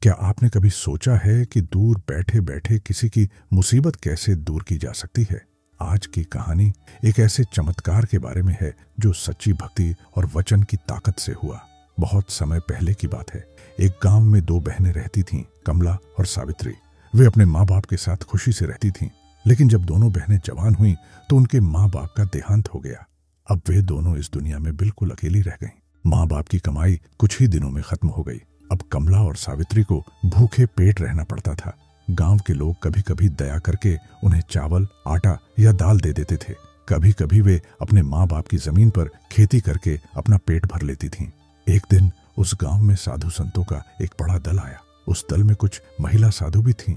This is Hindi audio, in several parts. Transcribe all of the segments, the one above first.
क्या आपने कभी सोचा है कि दूर बैठे बैठे किसी की मुसीबत कैसे दूर की जा सकती है? आज की कहानी एक ऐसे चमत्कार के बारे में है जो सच्ची भक्ति और वचन की ताकत से हुआ। बहुत समय पहले की बात है। एक गांव में दो बहनें रहती थीं, कमला और सावित्री। वे अपने माँ बाप के साथ खुशी से रहती थीं, लेकिन जब दोनों बहनें जवान हुईं तो उनके माँ बाप का देहांत हो गया। अब वे दोनों इस दुनिया में बिल्कुल अकेली रह गईं। माँ बाप की कमाई कुछ ही दिनों में खत्म हो गई। अब कमला और सावित्री को भूखे पेट रहना पड़ता था। गांव के लोग कभी कभी दया करके उन्हें चावल, आटा या दाल दे देते थे। कभी कभी वे अपने माँ बाप की जमीन पर खेती करके अपना पेट भर लेती थीं। एक दिन उस गांव में साधु संतों का एक बड़ा दल आया। उस दल में कुछ महिला साधु भी थीं।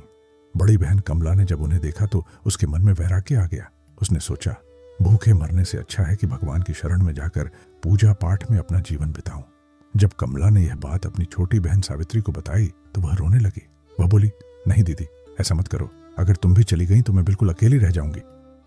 बड़ी बहन कमला ने जब उन्हें देखा तो उसके मन में वैराग्य आ गया। उसने सोचा, भूखे मरने से अच्छा है कि भगवान की शरण में जाकर पूजा पाठ में अपना जीवन बिताऊं। जब कमला ने यह बात अपनी छोटी बहन सावित्री को बताई तो वह रोने लगी। वह बोली, नहीं दीदी, ऐसा मत करो। अगर तुम भी चली गई तो मैं बिल्कुल अकेली रह जाऊंगी।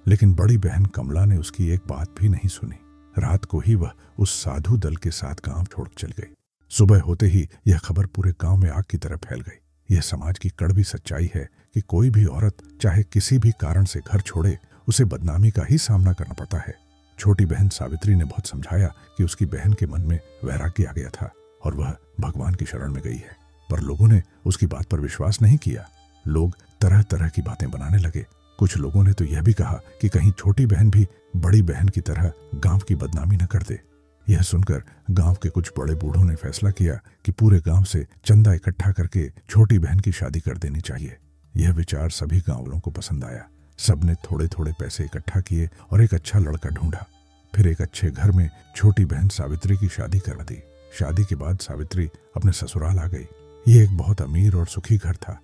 लेकिन बड़ी बहन कमला ने उसकी एक बात भी नहीं सुनी। रात को ही वह उस साधु दल के साथ गांव छोड़ चल गई। सुबह होते ही यह खबर पूरे गांव में आग की तरह फैल गई। यह समाज की कड़वी सच्चाई है कि कोई भी औरत चाहे किसी भी कारण से घर छोड़े, उसे बदनामी का ही सामना करना पड़ता है। छोटी बहन सावित्री ने बहुत समझाया कि उसकी बहन के मन में वैराग्य आ गया था और वह भगवान की शरण में गई है, पर लोगों ने उसकी बात पर विश्वास नहीं किया। लोग तरह तरह की बातें बनाने लगे। कुछ लोगों ने तो यह भी कहा कि कहीं छोटी बहन भी बड़ी बहन की तरह गांव की बदनामी न कर दे। यह सुनकर गांव के कुछ बड़े बूढ़ों ने फैसला किया कि पूरे गांव से चंदा इकट्ठा करके छोटी बहन की शादी कर देनी चाहिए। यह विचार सभी गांव वालों को पसंद आया। सबने थोड़े थोड़े पैसे इकट्ठा किए और एक अच्छा लड़का ढूंढा। फिर एक अच्छे घर में छोटी बहन सावित्री की शादी करा दी। शादी के बाद सावित्री अपने ससुराल आ गई। ये एक बहुत अमीर और सुखी घर था।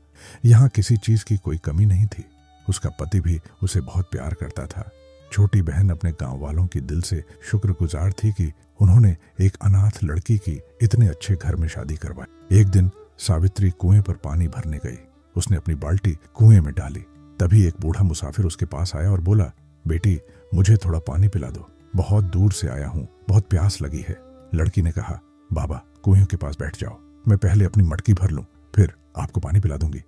यहाँ किसी चीज की कोई कमी नहीं थी। उसका पति भी उसे बहुत प्यार करता था। छोटी बहन अपने गांव वालों की दिल से शुक्रगुजार थी कि उन्होंने एक अनाथ लड़की की इतने अच्छे घर में शादी करवाई। एक दिन सावित्री कुएं पर पानी भरने गई। उसने अपनी बाल्टी कुएं में डाली। तभी एक बूढ़ा मुसाफिर उसके पास आया और बोला, बेटी, मुझे थोड़ा पानी पिला दो। बहुत दूर से आया हूँ, बहुत प्यास लगी है। लड़की ने कहा, बाबा, कुएं के पास बैठ जाओ, मैं पहले अपनी मटकी भर लूं, फिर आपको पानी पिला दूंगी।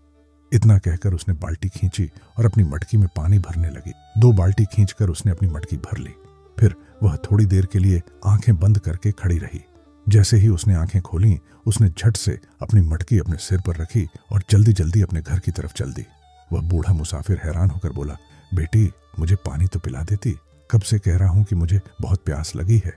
इतना कहकर उसने बाल्टी खींची और अपनी मटकी में पानी भरने लगी। 2 बाल्टी खींचकर उसने अपनी मटकी भर ली। फिर वह थोड़ी देर के लिए आंखें बंद करके खड़ी रही। जैसे ही उसने आंखें खोली, उसने झट से अपनी मटकी अपने सिर पर रखी और जल्दी जल्दी अपने घर की तरफ चल दी। वह बूढ़ा मुसाफिर हैरान होकर बोला, बेटी, मुझे पानी तो पिला देती, कब से कह रहा हूं कि मुझे बहुत प्यास लगी है।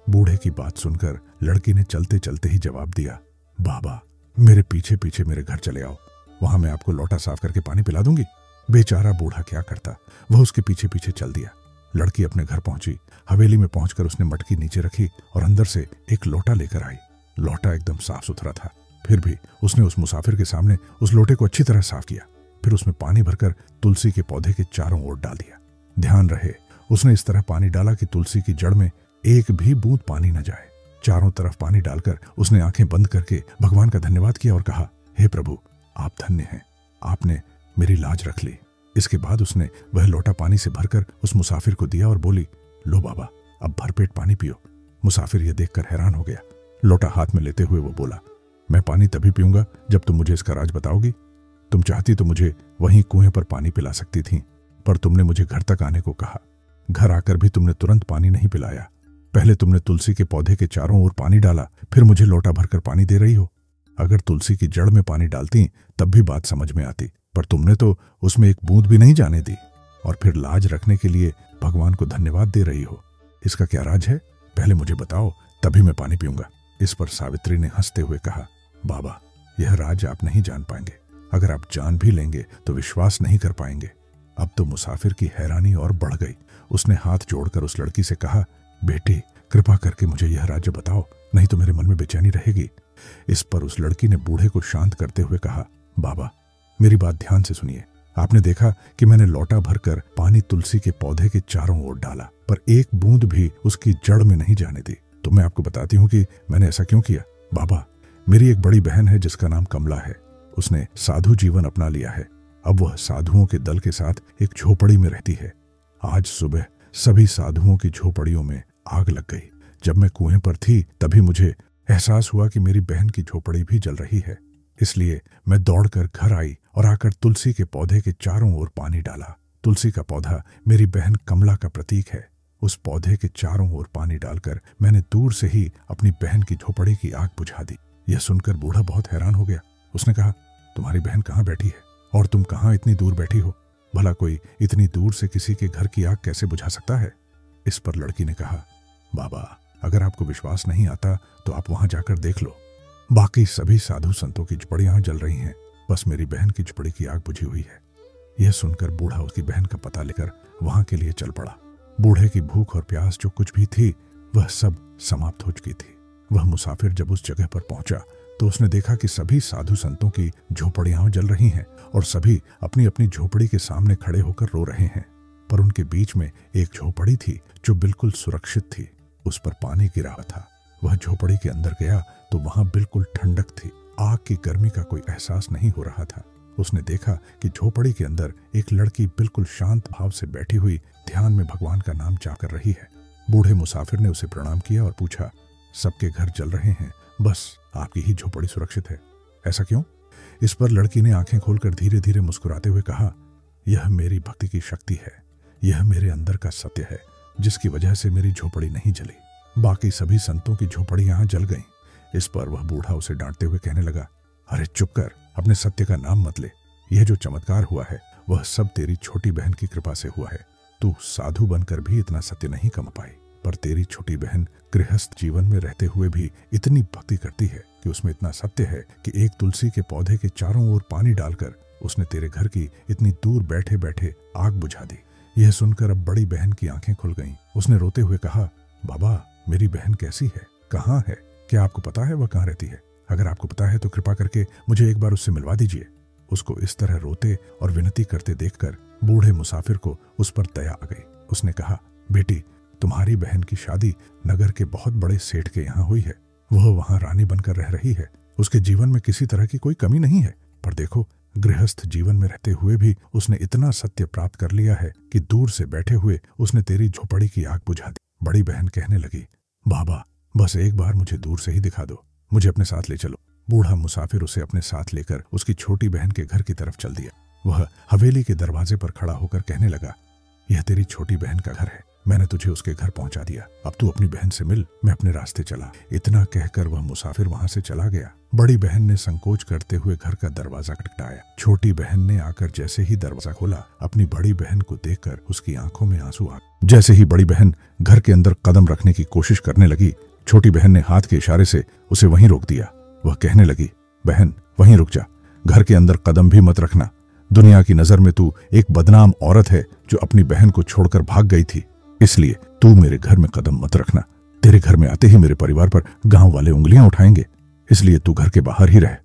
बूढ़े की बात सुनकर लड़की ने चलते चलते ही जवाब दिया, बाबा, मेरे पीछे पीछे मेरे घर चले आओ, वहां मैं आपको लोटा साफ करके पानी पिला दूंगी। बेचारा बूढ़ा क्या करता, वह उसके पीछे पीछे चल दिया। लड़की अपने घर पहुंची। हवेली में पहुंचकर उसने मटकी नीचे रखी और अंदर से एक लोटा लेकर आई। लोटा एकदम साफ सुथरा था। फिर भी उसने उस मुसाफिर के सामने उस लोटे को अच्छी तरह साफ किया। फिर उसमें पानी भरकर तुलसी के पौधे के चारों ओर डाल दिया। ध्यान रहे, उसने इस तरह पानी डाला कि तुलसी की जड़ में एक भी बूंद पानी न जाए। चारों तरफ पानी डालकर उसने आंखें बंद करके भगवान का धन्यवाद किया और कहा, हे प्रभु, आप धन्य हैं, आपने मेरी लाज रख ली। इसके बाद उसने वह लोटा पानी से भरकर उस मुसाफिर को दिया और बोली, लो बाबा, अब भरपेट पानी पियो। मुसाफिर यह देखकर हैरान हो गया। लोटा हाथ में लेते हुए वो बोला, मैं पानी तभी पीऊंगा जब तुम मुझे इसका राज बताओगी। तुम चाहती तो मुझे वहीं कुएं पर पानी पिला सकती थी, पर तुमने मुझे घर तक आने को कहा। घर आकर भी तुमने तुरंत पानी नहीं पिलाया। पहले तुमने तुलसी के पौधे के चारों ओर पानी डाला, फिर मुझे लोटा भरकर पानी दे रही हो। अगर तुलसी की जड़ में पानी डालती तब भी बात समझ में आती, पर तुमने तो उसमें एक बूंद भी नहीं जाने दी। और फिर लाज रखने के लिए भगवान को धन्यवाद दे रही हो। इसका क्या राज है? पहले मुझे बताओ, तभी मैं पानी पीऊंगा। इस पर सावित्री ने हंसते हुए कहा, बाबा, यह राज आप नहीं जान पाएंगे। अगर आप जान भी लेंगे तो विश्वास नहीं कर पाएंगे। अब तो मुसाफिर की हैरानी और बढ़ गई। उसने हाथ जोड़कर उस लड़की से कहा, बेटी, कृपा करके मुझे यह राज्य बताओ, नहीं तो मेरे मन में बेचैनी रहेगी। इस पर उस लड़की ने बूढ़े को शांत करते हुए कहा, बाबा, मेरी बात ध्यान से सुनिए। आपने देखा कि मैंने लोटा भरकर पानी तुलसी के पौधे के चारों ओर डाला, पर एक बूंद भी उसकी जड़ में नहीं जाने दी। तो मैं आपको बताती हूँ कि मैंने ऐसा क्यों किया। बाबा, मेरी एक बड़ी बहन है जिसका नाम कमला है। उसने साधु जीवन अपना लिया है। अब वह साधुओं के दल के साथ एक झोपड़ी में रहती है। आज सुबह सभी साधुओं की झोपड़ियों में आग लग गई। जब मैं कुएं पर थी तभी मुझे एहसास हुआ कि मेरी बहन की झोपड़ी भी जल रही है। इसलिए मैं दौड़कर घर आई और आकर तुलसी के पौधे के चारों ओर पानी डाला। तुलसी का पौधा मेरी बहन कमला का प्रतीक है। उस पौधे के चारों ओर पानी डालकर मैंने दूर से ही अपनी बहन की झोपड़ी की आग बुझा दी। यह सुनकर बूढ़ा बहुत हैरान हो गया। उसने कहा, तुम्हारी बहन कहाँ बैठी है और तुम कहाँ इतनी दूर बैठी हो? भला कोई इतनी दूर से किसी के घर की आग कैसे बुझा सकता है? इस पर लड़की ने कहा, बाबा, अगर आपको विश्वास नहीं आता तो आप वहां जाकर देख लो। बाकी सभी साधु संतों की झुपड़ियां जल रही हैं, बस मेरी बहन की झुपड़ी की आग बुझी हुई है। यह सुनकर बूढ़ा उसकी बहन का पता लेकर वहां के लिए चल पड़ा। बूढ़े की भूख और प्यास जो कुछ भी थी वह सब समाप्त हो चुकी थी। वह मुसाफिर जब उस जगह पर पहुंचा तो उसने देखा कि सभी साधु संतों की झोपड़ियां जल रही हैं और सभी अपनी अपनी झोपड़ी के सामने खड़े होकर रो रहे हैं। पर उनके बीच में एक झोपड़ी थी जो बिल्कुल सुरक्षित थी। उस पर पानी गिरा हुआ था। वह झोपड़ी के अंदर गया तो वहां बिल्कुल ठंडक थी। आग की गर्मी का कोई एहसास नहीं हो रहा था। उसने देखा कि झोपड़ी के अंदर एक लड़की बिल्कुल शांत भाव से बैठी हुई ध्यान में भगवान का नाम जाप कर रही है। बूढ़े मुसाफिर ने उसे प्रणाम किया और पूछा, सबके घर जल रहे हैं, बस आपकी ही झोपड़ी सुरक्षित है, ऐसा क्यों? इस पर लड़की ने आंखें खोलकर धीरे धीरे मुस्कुराते हुए कहा, यह मेरी भक्ति की शक्ति है। यह मेरे अंदर का सत्य है जिसकी वजह से मेरी झोपड़ी नहीं जली। बाकी सभी संतों की झोपड़ी यहां जल गईं। इस पर वह बूढ़ा उसे डांटते हुए कहने लगा, अरे चुप कर, अपने सत्य का नाम मत ले। यह जो चमत्कार हुआ है वह सब तेरी छोटी बहन की कृपा से हुआ है। तू साधु बनकर भी इतना सत्य नहीं कमा पाई, पर तेरी छोटी बहन गृहस्थ जीवन में रहते हुए भी इतनी भक्ति करती है कि उसमें इतना सत्य है कि एक तुलसी के पौधे के चारों ओर पानी डालकर उसने तेरे घर की इतनी दूर बैठे बैठे आग बुझा दी। यह सुनकर अब बड़ी बहन की आंखें खुल गईं। उसने रोते हुए कहा, बाबा, मेरी बहन कैसी है, कहाँ है? क्या आपको पता है वह कहाँ रहती है? अगर आपको पता है तो कृपा करके मुझे एक बार उससे मिलवा दीजिए। उसको इस तरह रोते और विनती करते देखकर बूढ़े मुसाफिर को उस पर दया आ गई। उसने कहा, बेटी, तुम्हारी बहन की शादी नगर के बहुत बड़े सेठ के यहाँ हुई है। वह वहां रानी बनकर रह रही है। उसके जीवन में किसी तरह की कोई कमी नहीं है। पर देखो, गृहस्थ जीवन में रहते हुए भी उसने इतना सत्य प्राप्त कर लिया है कि दूर से बैठे हुए उसने तेरी झोपड़ी की आग बुझा दी। बड़ी बहन कहने लगी, बाबा, बस एक बार मुझे दूर से ही दिखा दो, मुझे अपने साथ ले चलो। बूढ़ा मुसाफिर उसे अपने साथ लेकर उसकी छोटी बहन के घर की तरफ चल दिया। वह हवेली के दरवाजे पर खड़ा होकर कहने लगा, यह तेरी छोटी बहन का घर है, मैंने तुझे उसके घर पहुंचा दिया, अब तू अपनी बहन से मिल, मैं अपने रास्ते चला। इतना कहकर वह मुसाफिर वहां से चला गया। बड़ी बहन ने संकोच करते हुए घर का दरवाजा खटखटाया। छोटी बहन ने आकर जैसे ही दरवाजा खोला, अपनी बड़ी बहन को देखकर उसकी आंखों में आंसू आ गए। जैसे ही बड़ी बहन घर के अंदर कदम रखने की कोशिश करने लगी, छोटी बहन ने हाथ के इशारे से उसे वहीं रोक दिया। वह कहने लगी, बहन, वहीं रुक जा, घर के अंदर कदम भी मत रखना। दुनिया की नजर में तू एक बदनाम औरत है जो अपनी बहन को छोड़कर भाग गई थी, इसलिए तू मेरे घर में कदम मत रखना। तेरे घर में आते ही मेरे परिवार पर गांव वाले उंगलियां उठाएंगे, इसलिए तू घर के बाहर ही रह।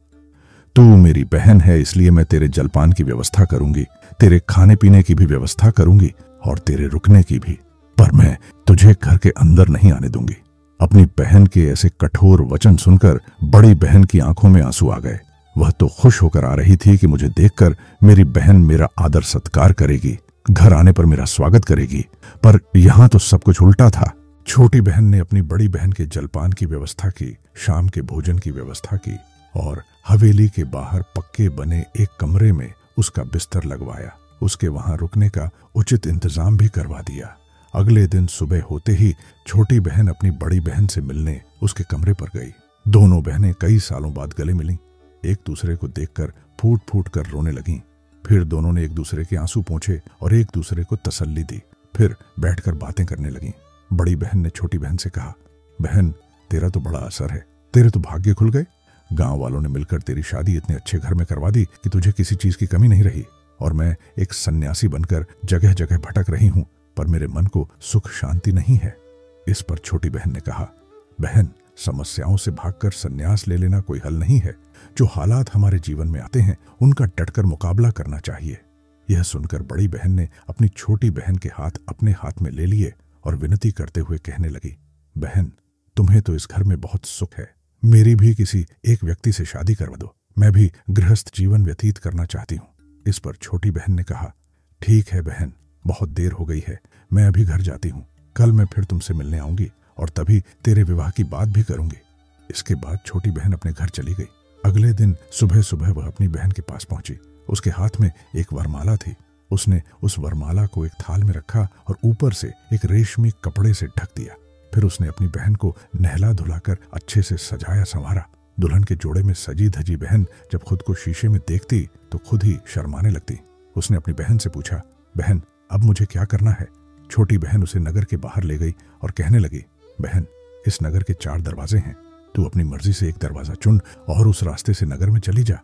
तू मेरी बहन है, इसलिए मैं तेरे जलपान की व्यवस्था करूंगी, तेरे खाने पीने की भी व्यवस्था करूंगी और तेरे रुकने की भी, पर मैं तुझे घर के अंदर नहीं आने दूंगी। अपनी बहन के ऐसे कठोर वचन सुनकर बड़ी बहन की आंखों में आंसू आ गए। वह तो खुश होकर आ रही थी कि मुझे देखकर मेरी बहन मेरा आदर सत्कार करेगी, घर आने पर मेरा स्वागत करेगी, पर यहां तो सब कुछ उल्टा था। छोटी बहन ने अपनी बड़ी बहन के जलपान की व्यवस्था की, शाम के भोजन की व्यवस्था की और हवेली के बाहर पक्के बने एक कमरे में उसका बिस्तर लगवाया। उसके वहां रुकने का उचित इंतजाम भी करवा दिया। अगले दिन सुबह होते ही छोटी बहन अपनी बड़ी बहन से मिलने उसके कमरे पर गई। दोनों बहनें कई सालों बाद गले मिलीं। एक दूसरे को देखकर फूट फूट कर रोने लगीं। फिर दोनों ने एक दूसरे के आंसू पोंछे और एक दूसरे को तसल्ली दी। फिर बैठकर बातें करने लगीं। बड़ी बहन ने छोटी बहन से कहा, बहन, तेरा तो बड़ा असर है, तेरे तो भाग्य खुल गए। गांव वालों ने मिलकर तेरी शादी इतने अच्छे घर में करवा दी कि तुझे किसी चीज की कमी नहीं रही, और मैं एक सन्यासी बनकर जगह जगह भटक रही हूं, पर मेरे मन को सुख शांति नहीं है। इस पर छोटी बहन ने कहा, बहन, समस्याओं से भागकर संन्यास ले लेना कोई हल नहीं है। जो हालात हमारे जीवन में आते हैं उनका डटकर मुकाबला करना चाहिए। यह सुनकर बड़ी बहन ने अपनी छोटी बहन के हाथ अपने हाथ में ले लिए और विनती करते हुए कहने लगी, बहन, तुम्हें तो इस घर में बहुत सुख है, मेरी भी किसी एक व्यक्ति से शादी करवा दो, मैं भी गृहस्थ जीवन व्यतीत करना चाहती हूँ। इस पर छोटी बहन ने कहा, ठीक है बहन, बहुत देर हो गई है, मैं अभी घर जाती हूँ, कल मैं फिर तुमसे मिलने आऊंगी और तभी तेरे विवाह की बात भी करूंगी। इसके बाद छोटी बहन अपने घर चली गई। अगले दिन सुबह सुबह वह अपनी बहन के पास पहुंची। उसके हाथ में एक वरमाला थी। उसने उस वरमाला को एक थाल में रखा और ऊपर से एक रेशमी कपड़े से ढक दिया। फिर उसने अपनी बहन को नहला धुलाकर अच्छे से सजाया संवारा। दुल्हन के जोड़े में सजी धजी बहन जब खुद को शीशे में देखती तो खुद ही शर्माने लगती। उसने अपनी बहन से पूछा, बहन अब मुझे क्या करना है? छोटी बहन उसे नगर के बाहर ले गई और कहने लगी, बहन इस नगर के 4 दरवाजे हैं। तू अपनी मर्जी से एक दरवाजा चुन और उस रास्ते से नगर में चली जा।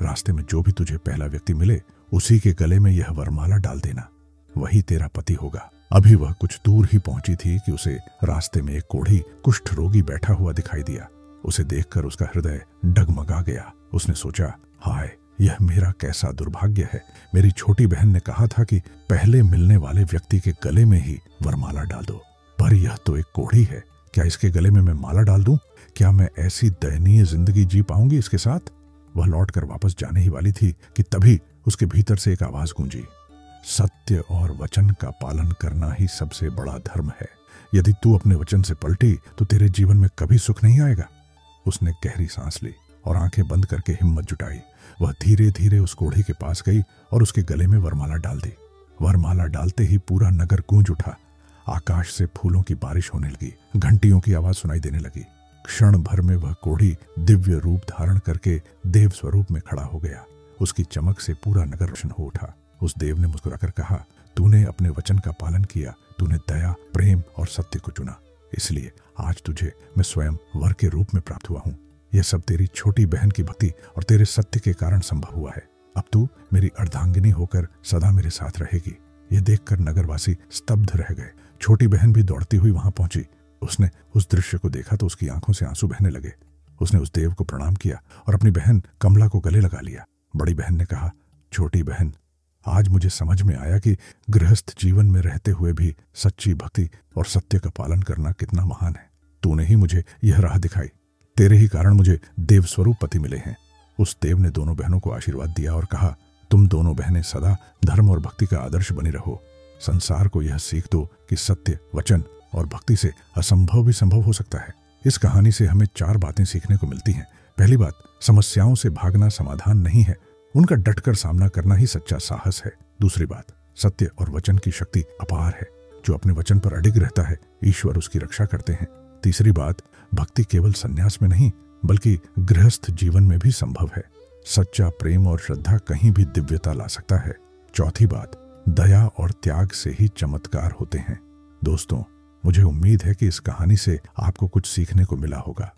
रास्ते में जो भी तुझे पहला व्यक्ति मिले उसी के गले में यह वरमाला डाल देना, वही तेरा पति होगा। अभी वह कुछ दूर ही पहुंची थी कि उसे रास्ते में एक कोढ़ी कुष्ठ रोगी बैठा हुआ दिखाई दिया। उसे देखकर उसका हृदय डगमगा गया। उसने सोचा, हाय यह मेरा कैसा दुर्भाग्य है। मेरी छोटी बहन ने कहा था कि पहले मिलने वाले व्यक्ति के गले में ही वरमाला डाल दो, पर यह तो एक कोढ़ी है। क्या इसके गले में मैं माला डाल दूं? क्या मैं ऐसी दयनीय जिंदगी जी पाऊंगी इसके साथ? वह लौटकर वापस जाने ही वाली थी कि तभी उसके भीतर से एक आवाज गूंजी, सत्य और वचन का पालन करना ही सबसे बड़ा धर्म है। यदि तू अपने वचन से पलटी तो तेरे जीवन में कभी सुख नहीं आएगा। उसने गहरी सांस ली और आंखें बंद करके हिम्मत जुटाई। वह धीरे धीरे उस कोढ़ी के पास गई और उसके गले में वरमाला डाल दी। वरमाला डालते ही पूरा नगर गूंज उठा। आकाश से फूलों की बारिश होने लगी, घंटियों की आवाज सुनाई देने लगी। क्षण भर में वह कोढ़ी दिव्य रूप धारण करके देव स्वरूप में खड़ा हो गया। उसकी चमक से पूरा नगर रोशन हो उठा। उस देव ने मुस्कुराकर कहा, तूने अपने वचन का पालन किया, तूने दया, प्रेम और सत्य को चुना, इसलिए आज तुझे मैं स्वयं वर के रूप में प्राप्त हुआ हूँ। यह सब तेरी छोटी बहन की भक्ति और तेरे सत्य के कारण संभव हुआ है। अब तू मेरी अर्धांगिनी होकर सदा मेरे साथ रहेगी। यह देखकर नगरवासी स्तब्ध रह गए। छोटी बहन भी दौड़ती हुई वहां पहुंची। उसने उस दृश्य को देखा तो उसकी आंखों से आंसू बहने लगे। उसने उस देव को प्रणाम किया और अपनी बहन कमला को गले लगा लिया। बड़ी बहन ने कहा, छोटी बहन, आज मुझे समझ में आया कि गृहस्थ जीवन में रहते हुए भी सच्ची भक्ति और सत्य का पालन करना कितना महान है। तूने ही मुझे यह राह दिखाई। तेरे ही कारण मुझे देव स्वरूप पति मिले हैं। उस देव ने दोनों बहनों को आशीर्वाद दिया और कहा, तुम दोनों बहनें सदा धर्म और भक्ति का आदर्श बनी रहो। संसार को यह सीख दो कि सत्य, वचन और भक्ति से असंभव भी संभव हो सकता है। इस कहानी से हमें 4 बातें सीखने को मिलती हैं। पहली बात, समस्याओं से भागना समाधान नहीं है, उनका डटकर सामना करना ही सच्चा साहस है। दूसरी बात, सत्य और वचन की शक्ति अपार है। जो अपने वचन पर अडिग रहता है, ईश्वर उसकी रक्षा करते हैं। तीसरी बात, भक्ति केवल संन्यास में नहीं बल्कि गृहस्थ जीवन में भी संभव है। सच्चा प्रेम और श्रद्धा कहीं भी दिव्यता ला सकता है। चौथी बात, दया और त्याग से ही चमत्कार होते हैं। दोस्तों, मुझे उम्मीद है कि इस कहानी से आपको कुछ सीखने को मिला होगा।